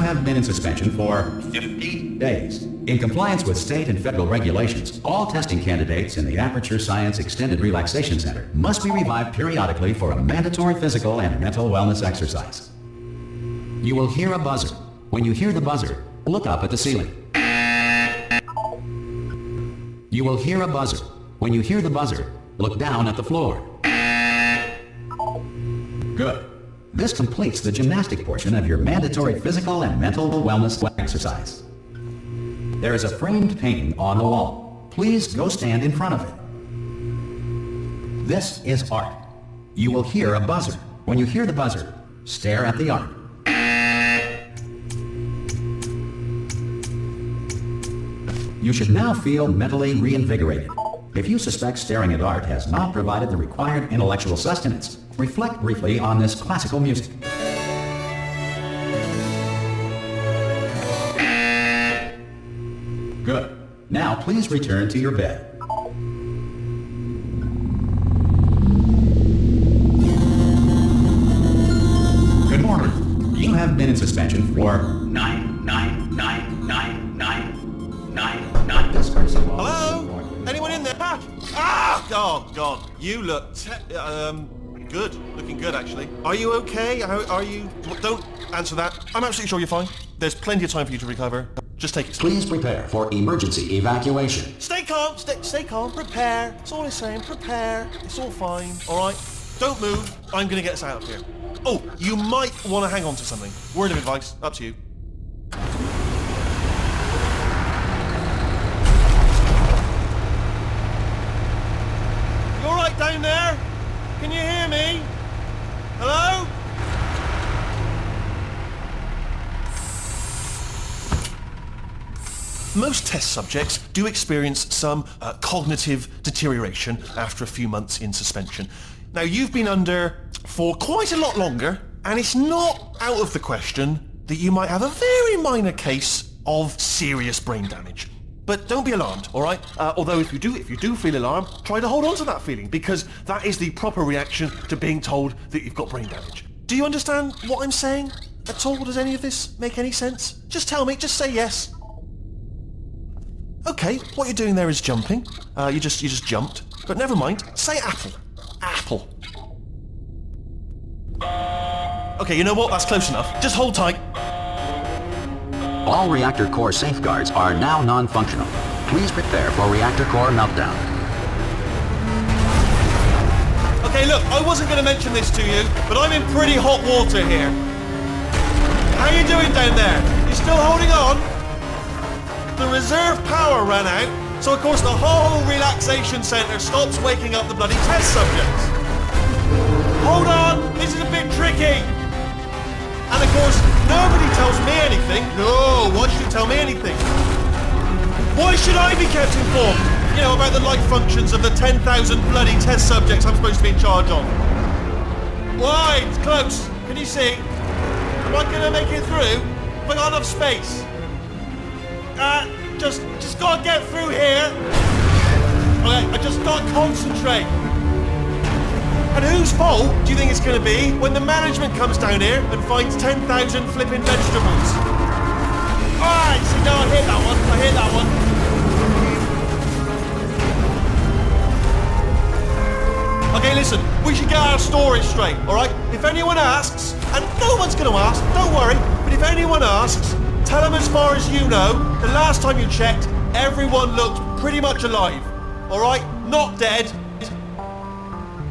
have been in suspension for 50 days. In compliance with state and federal regulations, all testing candidates in the Aperture Science Extended Relaxation Center must be revived periodically for a mandatory physical and mental wellness exercise. You will hear a buzzer. When you hear the buzzer, look up at the ceiling. You will hear a buzzer. When you hear the buzzer, look down at the floor. Good. This completes the gymnastic portion of your mandatory physical and mental wellness exercise. There is a framed painting on the wall. Please go stand in front of it. This is art. You will hear a buzzer. When you hear the buzzer, stare at the art. You should now feel mentally reinvigorated. If you suspect staring at art has not provided the required intellectual sustenance, reflect briefly on this classical music. Good. Now please return to your bed. Good morning. You have been in suspension for 9. This person. Hello? Anyone in there? Ah! Oh, God. You look good. Looking good, actually. Are you okay? Are you... Don't answer that. I'm absolutely sure you're fine. There's plenty of time for you to recover. Just take it slow. Please prepare for emergency evacuation. Stay calm. Stay calm. Prepare. That's all I'm saying. Prepare. It's all fine. All right? Don't move. I'm going to get us out of here. Oh, you might want to hang on to something. Word of advice. Up to you. Down there? Can you hear me? Hello? Most test subjects do experience some cognitive deterioration after a few months in suspension. Now, you've been under for quite a lot longer, and it's not out of the question that you might have a very minor case of serious brain damage. But don't be alarmed, all right? Although if you do feel alarmed, try to hold on to that feeling, because that is the proper reaction to being told that you've got brain damage. Do you understand what I'm saying at all? Does any of this make any sense? Just tell me, just say yes. Okay, what you're doing there is jumping. You just jumped. But never mind, say apple. Apple. Okay, you know what? That's close enough. Just hold tight. All reactor core safeguards are now non-functional. Please prepare for reactor core meltdown. Okay, look, I wasn't going to mention this to you, but I'm in pretty hot water here. How you doing down there? You still holding on? The reserve power ran out, so of course the whole relaxation centre stops waking up the bloody test subjects. Hold on, this is a bit tricky. And of course, nobody tells me anything. No, why should you tell me anything? Why should I be kept informed? You know, about the life functions of the 10,000 bloody test subjects I'm supposed to be in charge of. Why? It's close. Can you see? Am I going to make it through? Have I got enough space? Just gotta get through here. Okay, I just gotta concentrate. And whose fault do you think it's going to be when the management comes down here and finds 10,000 flipping vegetables? Alright, see, no, I hit that one. Okay, listen, we should get our story straight, alright? If anyone asks, and no one's going to ask, don't worry, but if anyone asks, tell them as far as you know, the last time you checked, everyone looked pretty much alive, alright? Not dead.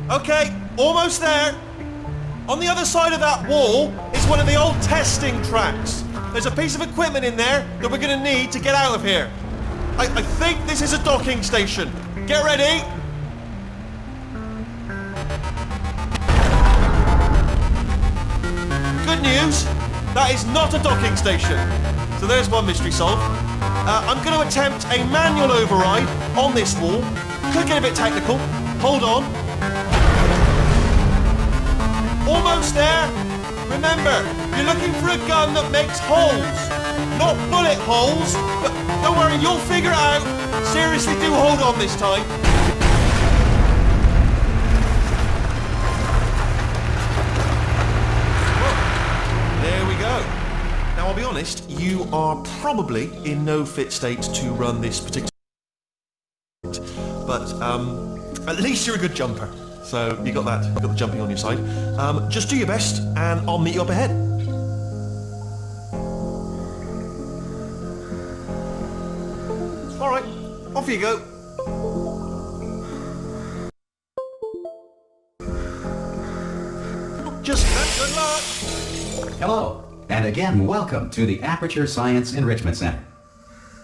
Okay, almost there. On the other side of that wall is one of the old testing tracks. There's a piece of equipment in there that we're going to need to get out of here. I think this is a docking station. Get ready. Good news, that is not a docking station. So there's one mystery solved. I'm going to attempt a manual override on this wall. Could get a bit technical. Hold on. Almost there. Remember, you're looking for a gun that makes holes, not bullet holes. But don't worry, you'll figure it out. Seriously, do hold on this time. There we go. Now I'll be honest, you are probably in no fit state to run this particular... But at least you're a good jumper. So you got that, you got the jumping on your side. Just do your best and I'll meet you up ahead. Alright, off you go. Just good luck. Hello, and again welcome to the Aperture Science Enrichment Center.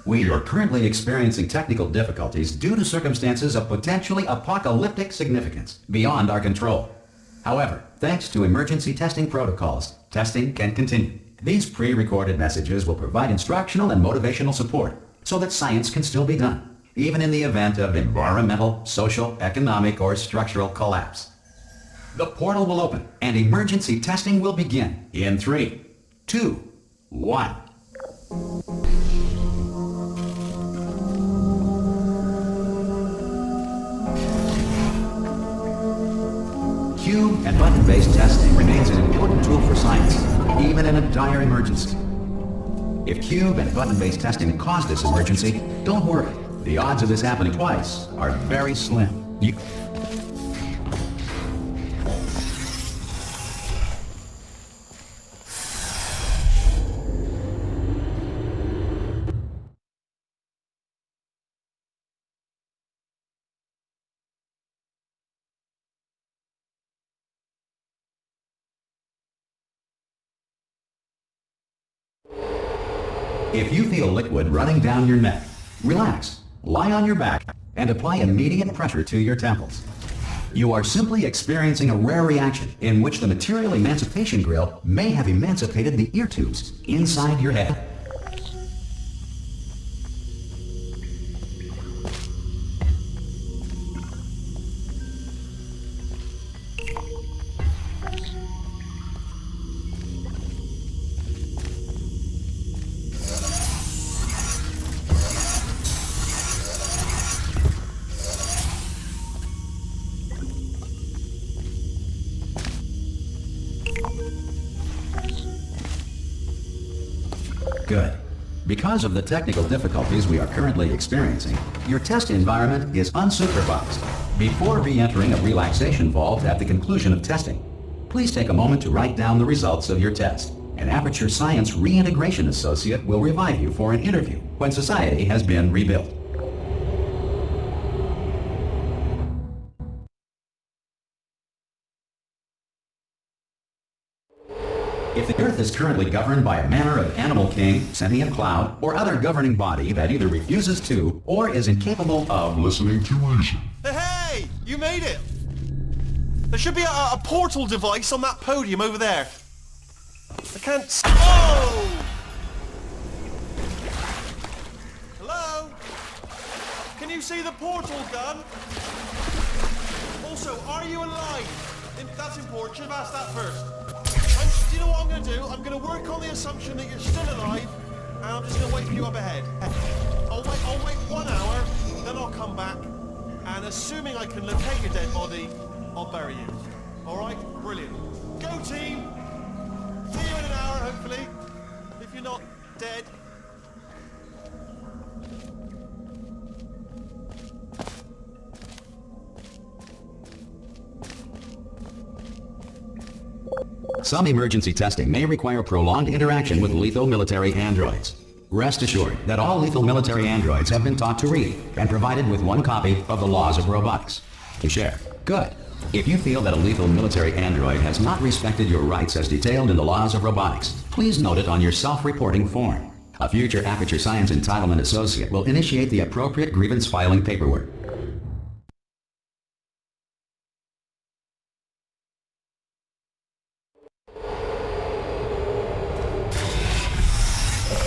We are currently experiencing technical difficulties due to circumstances of potentially apocalyptic significance beyond our control. However, thanks to emergency testing protocols, testing can continue. These pre-recorded messages will provide instructional and motivational support so that science can still be done, even in the event of environmental, social, economic, or structural collapse. The portal will open and emergency testing will begin in 3, 2, 1. Cube and button-based testing remains an important tool for science, even in a dire emergency. If cube and button-based testing caused this emergency, don't worry. The odds of this happening twice are very slim. If you feel liquid running down your neck, relax, lie on your back, and apply immediate pressure to your temples. You are simply experiencing a rare reaction in which the material emancipation grill may have emancipated the ear tubes inside your head. Good. Because of the technical difficulties we are currently experiencing, your test environment is unsupervised. Before re-entering a relaxation vault at the conclusion of testing, please take a moment to write down the results of your test. An Aperture Science Reintegration Associate will revive you for an interview when society has been rebuilt. If the Earth is currently governed by a manner of animal king, sentient cloud, or other governing body that either refuses to or is incapable of listening to reason. Hey! You made it! There should be a portal device on that podium over there. I can't... Oh! Hello? Can you see the portal gun? Also, are you alive? That's important. Should have asked that first. Do you know what I'm going to do? I'm going to work on the assumption that you're still alive, and I'm just going to wait for you up ahead. I'll wait 1 hour, then I'll come back, and assuming I can locate your dead body, I'll bury you. Alright? Brilliant. Go team! See you in an hour, hopefully, if you're not dead. Some emergency testing may require prolonged interaction with lethal military androids. Rest assured that all lethal military androids have been taught to read and provided with 1 copy of the Laws of Robotics to share. Good. If you feel that a lethal military android has not respected your rights as detailed in the Laws of Robotics, please note it on your self-reporting form. A future Aperture Science Entitlement Associate will initiate the appropriate grievance filing paperwork.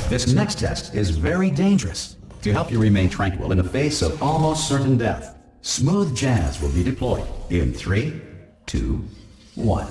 This next test is very dangerous. To help you remain tranquil in the face of almost certain death, smooth jazz will be deployed in 3, 2, 1.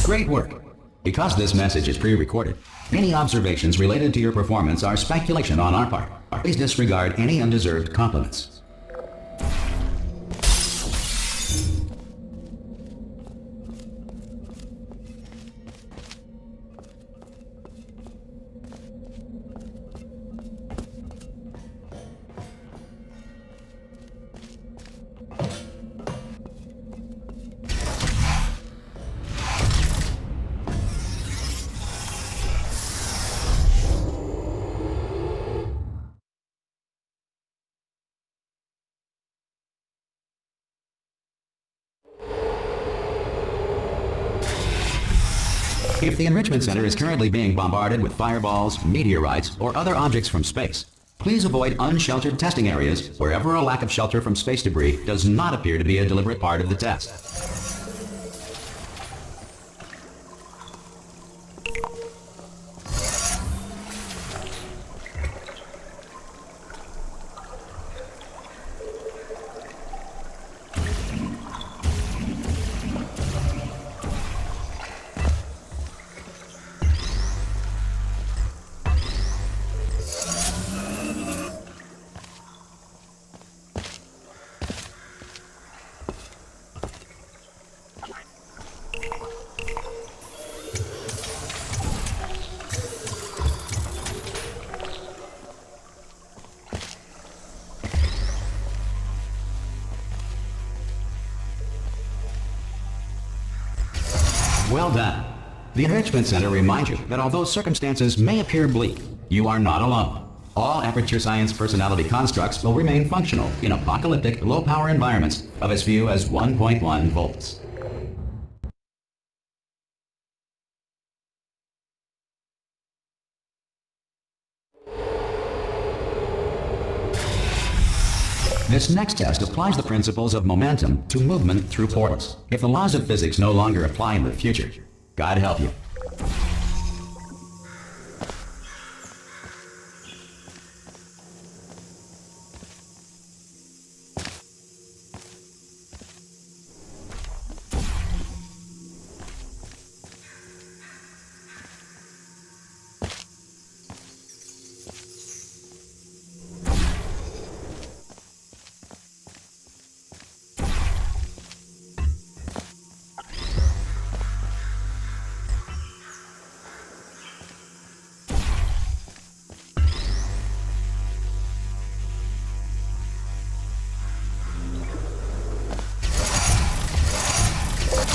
Great work. Because this message is pre-recorded, any observations related to your performance are speculation on our part. Please disregard any undeserved compliments. If the Enrichment Center is currently being bombarded with fireballs, meteorites, or other objects from space, please avoid unsheltered testing areas wherever a lack of shelter from space debris does not appear to be a deliberate part of the test. Well done. The Enrichment Center reminds you that although circumstances may appear bleak, you are not alone. All Aperture Science personality constructs will remain functional in apocalyptic, low-power environments of as few as 1.1 volts. This next test applies the principles of momentum to movement through portals. If the laws of physics no longer apply in the future, God help you.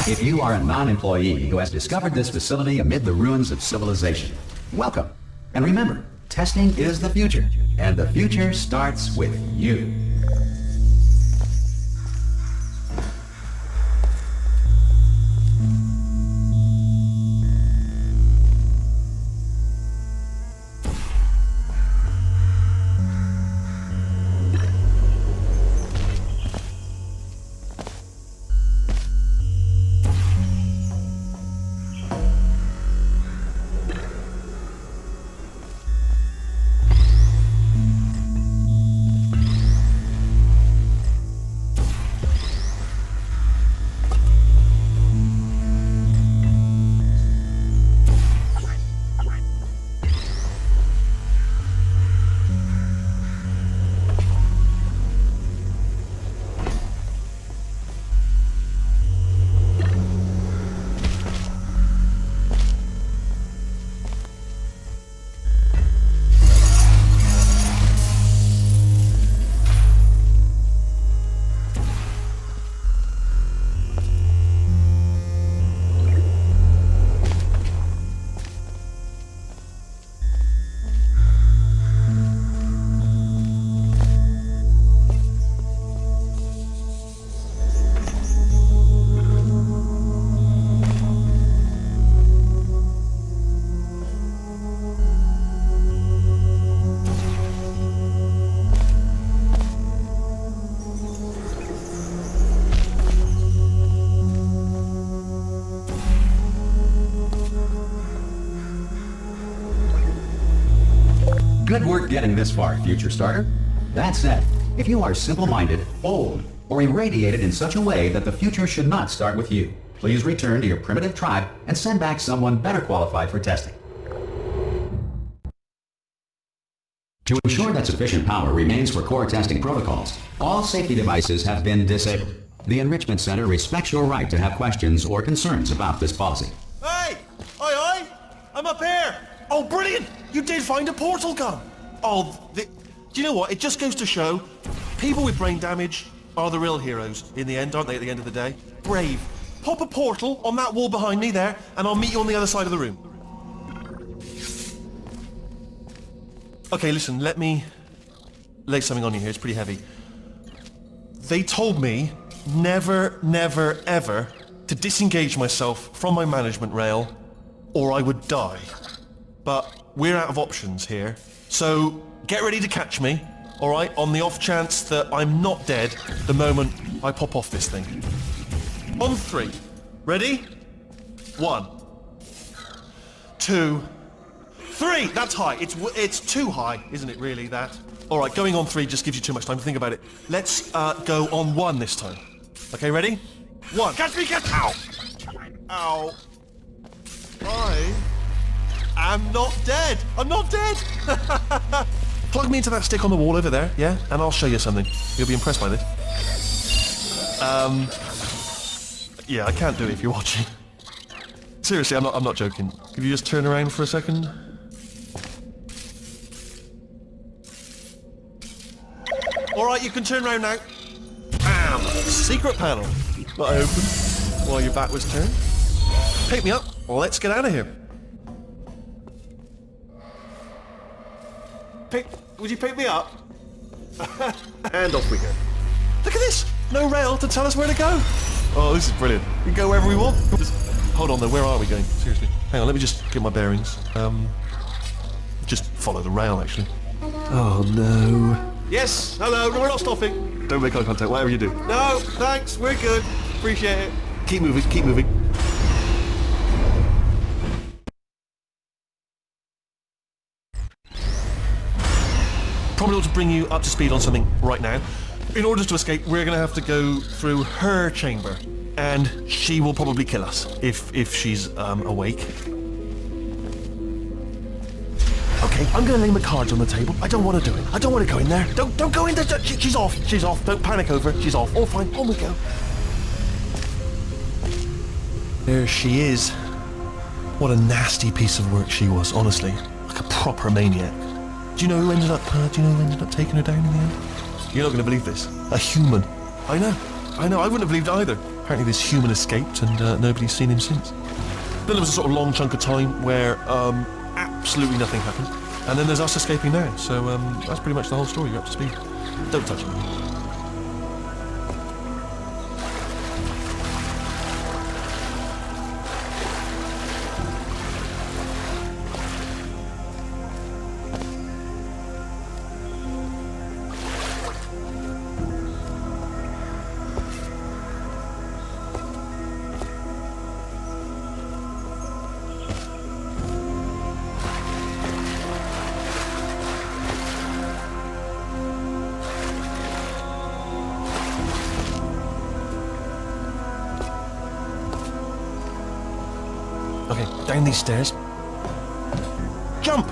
If you are a non-employee who has discovered this facility amid the ruins of civilization, welcome. And remember, testing is the future, and the future starts with you. Good work getting this far, future starter. That said, if you are simple-minded, old, or irradiated in such a way that the future should not start with you, Please return to your primitive tribe and send back someone better qualified for testing. To ensure that sufficient power remains for core testing protocols, all safety devices have been disabled. The Enrichment Center respects your right to have questions or concerns about this policy. Hey! Oi! I'm up here! Oh, brilliant! You did find a portal gun! Oh, do you know what? It just goes to show, people with brain damage are the real heroes in the end, aren't they, at the end of the day? Brave. Pop a portal on that wall behind me there, and I'll meet you on the other side of the room. Okay, listen, let me lay something on you here. It's pretty heavy. They told me never, never, ever to disengage myself from my management rail or I would die. But we're out of options here. So get ready to catch me, alright, on the off chance that I'm not dead the moment I pop off this thing. On 3. Ready? 1, 2, 3! That's high. It's too high, isn't it, really, that? Alright, going on 3 just gives you too much time to think about it. Let's go on 1 this time. Okay, ready? 1. Catch me, catch! Ow! Ow. I am not dead. I'm not dead! Plug me into that stick on the wall over there, yeah? And I'll show you something. You'll be impressed by this. Yeah, I can't do it if you're watching. Seriously, I'm not joking. Could you just turn around for a second? Alright, you can turn around now. Bam! Secret panel. That I opened while your back was turned. Pick me up. Let's get out of here. Would you pick me up? And off we go. Look at this! No rail to tell us where to go. Oh, this is brilliant. We can go wherever we want. Hold on though, where are we going? Seriously. Hang on, let me just get my bearings. Just follow the rail, actually. Oh no. Yes, hello, we're not stopping. Don't make eye contact, whatever you do. No, thanks, we're good. Appreciate it. Keep moving, keep moving. Probably ought to bring you up to speed on something right now. In order to escape, we're going to have to go through her chamber. And she will probably kill us, if she's awake. Okay, I'm going to lay my cards on the table. I don't want to do it. I don't want to go in there. Don't go in there. She's off. She's off. Don't panic over it. She's off. All fine. On we go. There she is. What a nasty piece of work she was, honestly. Like a proper maniac. Do you know who ended up taking her down in the end? You're not going to believe this. A human. I know. I wouldn't have believed it either. Apparently this human escaped and nobody's seen him since. Then there was a sort of long chunk of time where absolutely nothing happened. And then there's us escaping now. So that's pretty much the whole story. You're up to speed. Don't touch it. Okay, down these stairs. Jump!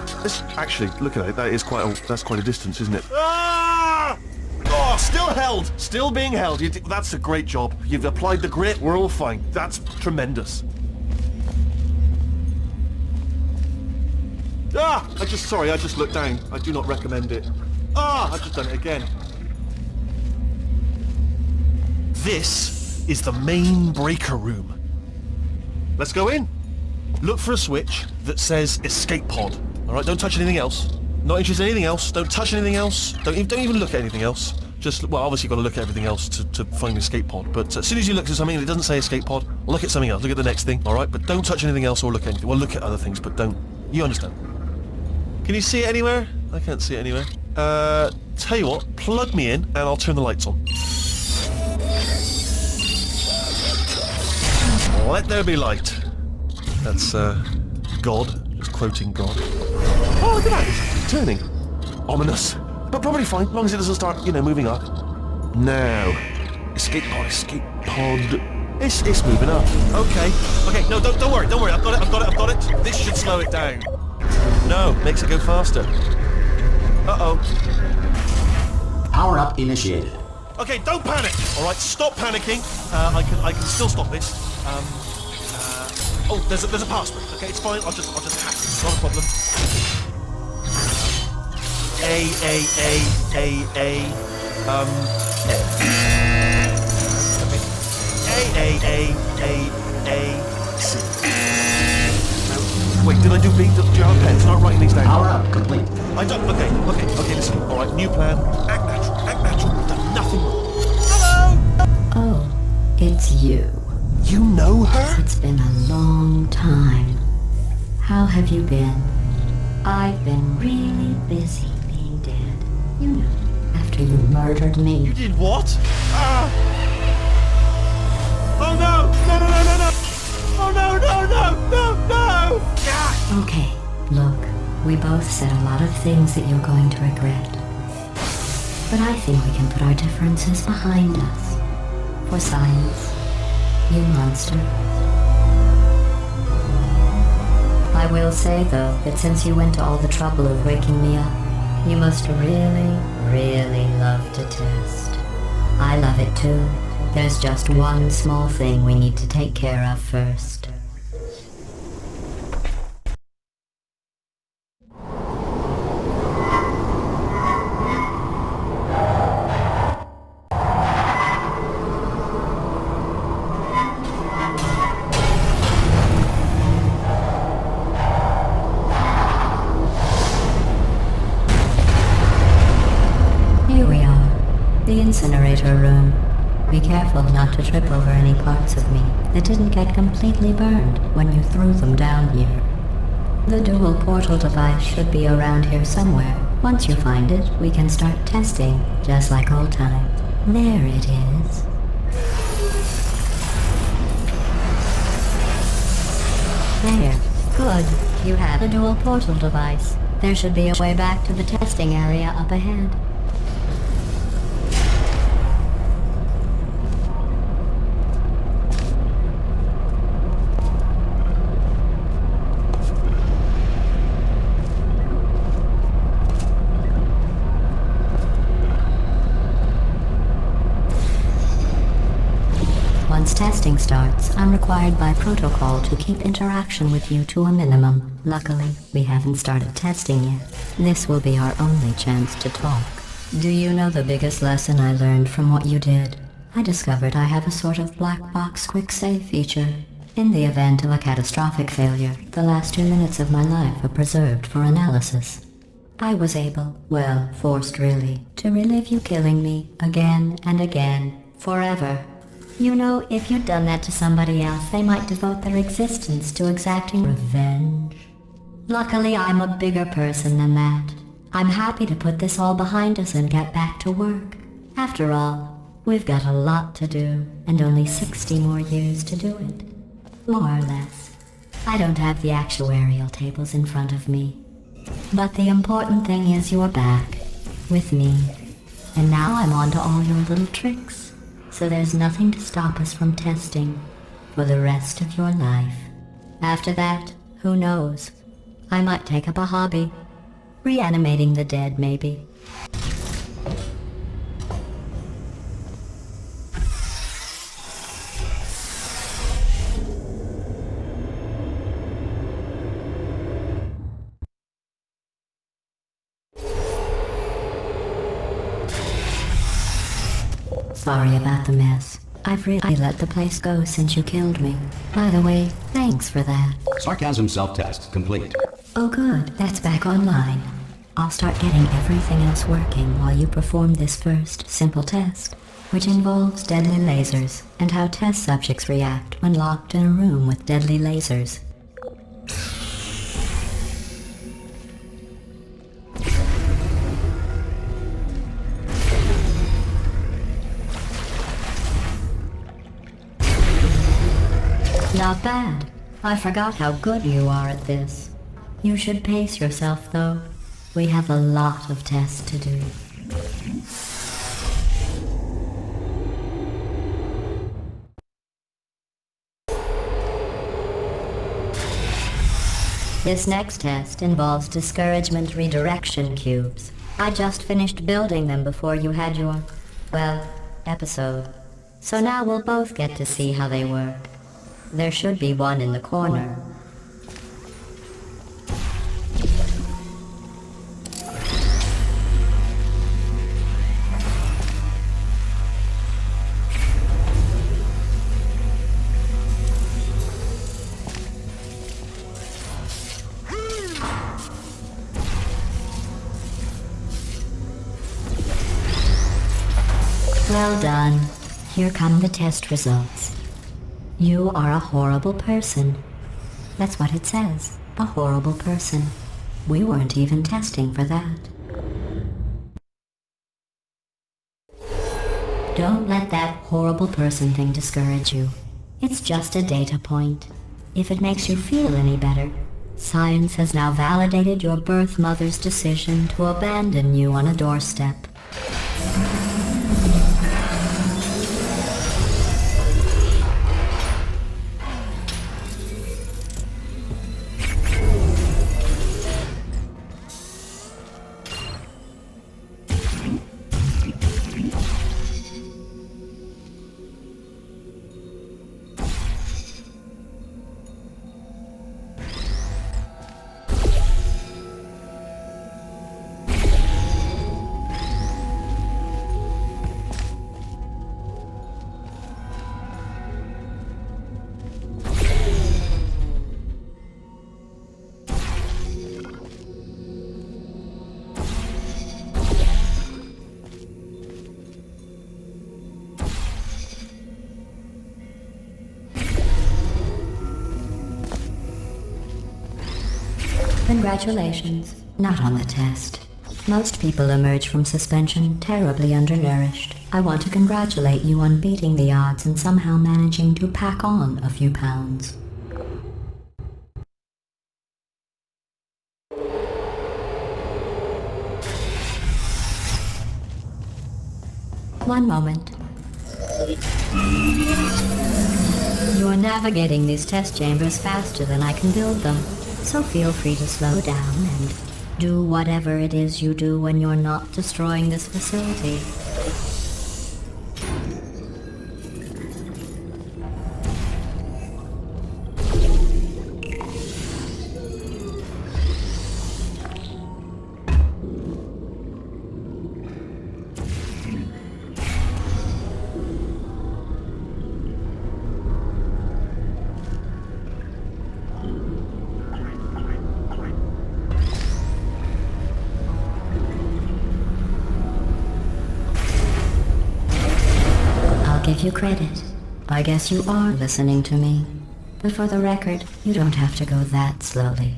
Actually, look at it. That's quite a distance, isn't it? Ah! Oh, still held. Still being held. That's a great job. You've applied the grit. We're all fine. That's tremendous. Ah! I just looked down. I do not recommend it. Ah! I've just done it again. This is the main breaker room. Let's go in. Look for a switch that says escape pod. Alright, don't touch anything else. Not interested in anything else. Don't touch anything else. Don't even look at anything else. Just, well, obviously you've got to look at everything else to find the escape pod. But as soon as you look at something and it doesn't say escape pod, look at something else. Look at the next thing, alright? But don't touch anything else or look at anything. Well, look at other things, but don't. You understand. Can you see it anywhere? I can't see it anywhere. Tell you what, plug me in and I'll turn the lights on. Let there be light. That's, God. Just quoting God. Oh, look at that! It's turning. Ominous. But probably fine, as long as it doesn't start, moving up. Now. Escape pod. It's moving up. Okay. Okay, no, don't worry. I've got it. This should slow it down. No, makes it go faster. Uh-oh. Power up initiated. Okay, don't panic. All right, stop panicking. I can still stop this. Oh, there's a password. Okay, it's fine. I'll just hack it. It's not a problem. C. Wait, did I do B? Do you have a pen? Start writing these down. Power up complete. I don't. Okay. Listen. All right, new plan. Act natural. I've done nothing wrong. Hello. Oh, it's you. You know her? It's been a long time. How have you been? I've been really busy being dead. You know, after you murdered me. You did what? Oh no! No! Oh no! Ah! Okay, look, we both said a lot of things that you're going to regret. But I think we can put our differences behind us. For science, you monster. I will say, though, that since you went to all the trouble of waking me up, you must really, really love to test. I love it too. There's just one small thing we need to take care of first. Here we are, the incinerator room. Be careful not to trip over any parts of me that didn't get completely burned when you threw them down here. The dual portal device should be around here somewhere. Once you find it, we can start testing, just like old times. There it is. There. Good. You have the dual portal device. There should be a way back to the testing area up ahead. Once testing starts, I'm required by protocol to keep interaction with you to a minimum. Luckily, we haven't started testing yet. This will be our only chance to talk. Do you know the biggest lesson I learned from what you did? I discovered I have a sort of black box quick save feature. In the event of a catastrophic failure, the last 2 minutes of my life are preserved for analysis. I was able, well, forced really, to relive you killing me again and again, forever. You know, if you'd done that to somebody else, they might devote their existence to exacting revenge. Luckily, I'm a bigger person than that. I'm happy to put this all behind us and get back to work. After all, we've got a lot to do, and only 60 more years to do it. More or less. I don't have the actuarial tables in front of me. But the important thing is you're back, with me. And now I'm on to all your little tricks. So there's nothing to stop us from testing for the rest of your life. After that, who knows? I might take up a hobby. Reanimating the dead, maybe. Sorry about the mess. I've really let the place go since you killed me. By the way, thanks for that. Sarcasm self-test complete. Oh good, that's back online. I'll start getting everything else working while you perform this first, simple test, which involves deadly lasers, and how test subjects react when locked in a room with deadly lasers. Not bad. I forgot how good you are at this. You should pace yourself, though. We have a lot of tests to do. This next test involves discouragement redirection cubes. I just finished building them before you had your, well, episode. So now we'll both get to see how they work. There should be one in the corner. Well done. Here come the test results. You are a horrible person. That's what it says. A horrible person. We weren't even testing for that. Don't let that horrible person thing discourage you. It's just a data point. If it makes you feel any better, science has now validated your birth mother's decision to abandon you on a doorstep. Congratulations. Not on the test. Most people emerge from suspension terribly undernourished. I want to congratulate you on beating the odds and somehow managing to pack on a few pounds. One moment. You're navigating these test chambers faster than I can build them. So feel free to slow down and do whatever it is you do when you're not destroying this facility. Give you credit. I guess you are listening to me. But for the record, you don't have to go that slowly.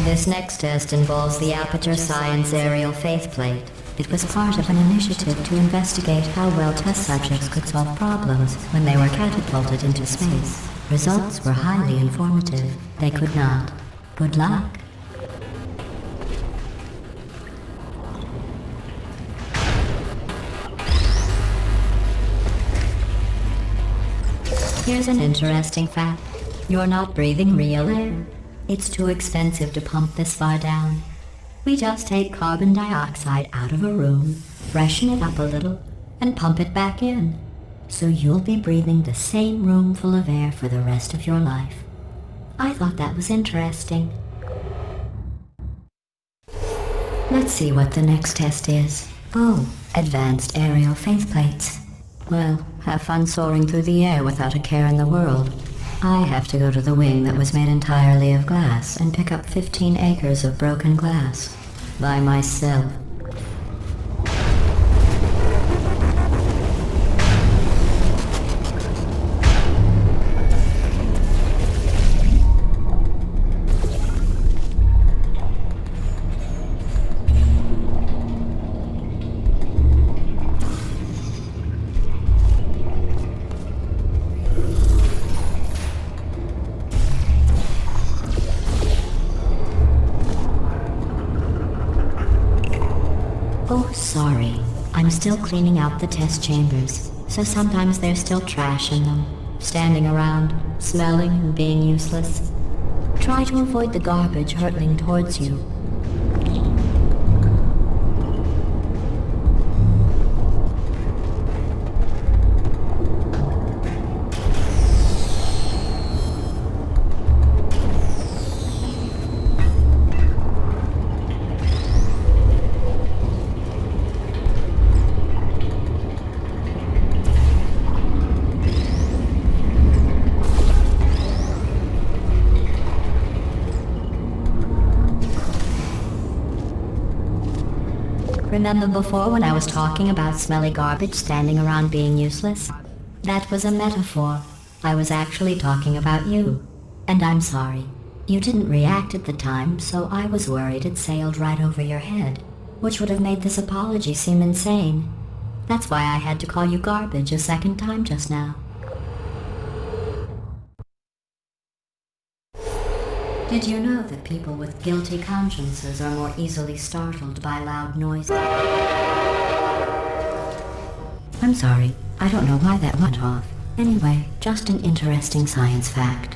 This next test involves the Aperture Science Aerial Faithplate. It was part of an initiative to investigate how well test subjects could solve problems when they were catapulted into space. Results were highly informative. They could not. Good luck. Here's an interesting fact. You're not breathing real air. It's too expensive to pump this far down. We just take carbon dioxide out of a room, freshen it up a little, and pump it back in. So you'll be breathing the same room full of air for the rest of your life. I thought that was interesting. Let's see what the next test is. Oh, advanced aerial faithplates. Well, have fun soaring through the air without a care in the world. I have to go to the wing that was made entirely of glass and pick up 15 acres of broken glass. By myself. Sorry, I'm still cleaning out the test chambers, so sometimes there's still trash in them, standing around, smelling and being useless. Try to avoid the garbage hurtling towards you. Remember before when I was talking about smelly garbage standing around being useless? That was a metaphor. I was actually talking about you. And I'm sorry. You didn't react at the time, so I was worried it sailed right over your head, which would have made this apology seem insane. That's why I had to call you garbage a second time just now. Did you know that people with guilty consciences are more easily startled by loud noises? I'm sorry, I don't know why that went off. Anyway, just an interesting science fact.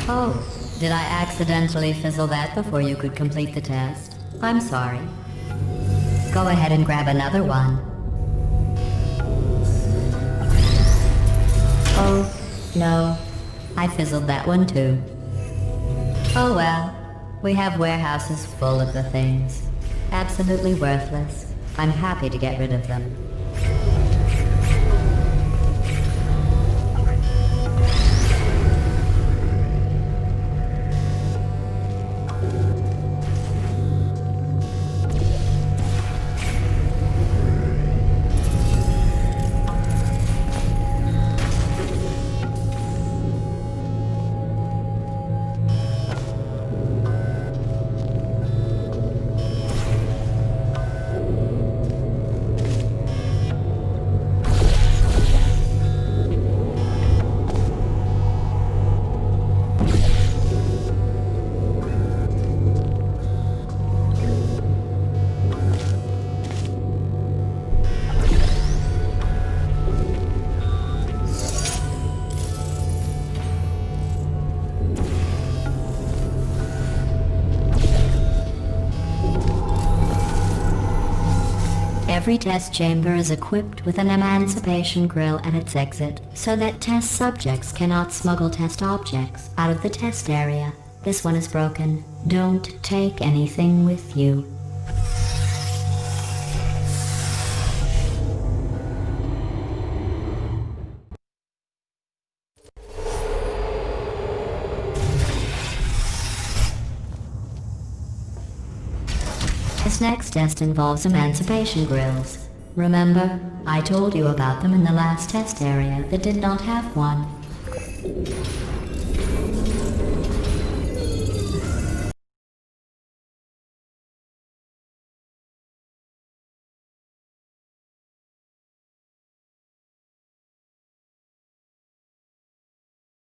Oh, did I accidentally fizzle that before you could complete the test? I'm sorry. Go ahead and grab another one. Oh, no. I fizzled that one too. Oh well, we have warehouses full of the things. Absolutely worthless. I'm happy to get rid of them. Every test chamber is equipped with an emancipation grill at its exit, so that test subjects cannot smuggle test objects out of the test area. This one is broken. Don't take anything with you. This next test involves emancipation grills. Remember, I told you about them in the last test area that did not have one.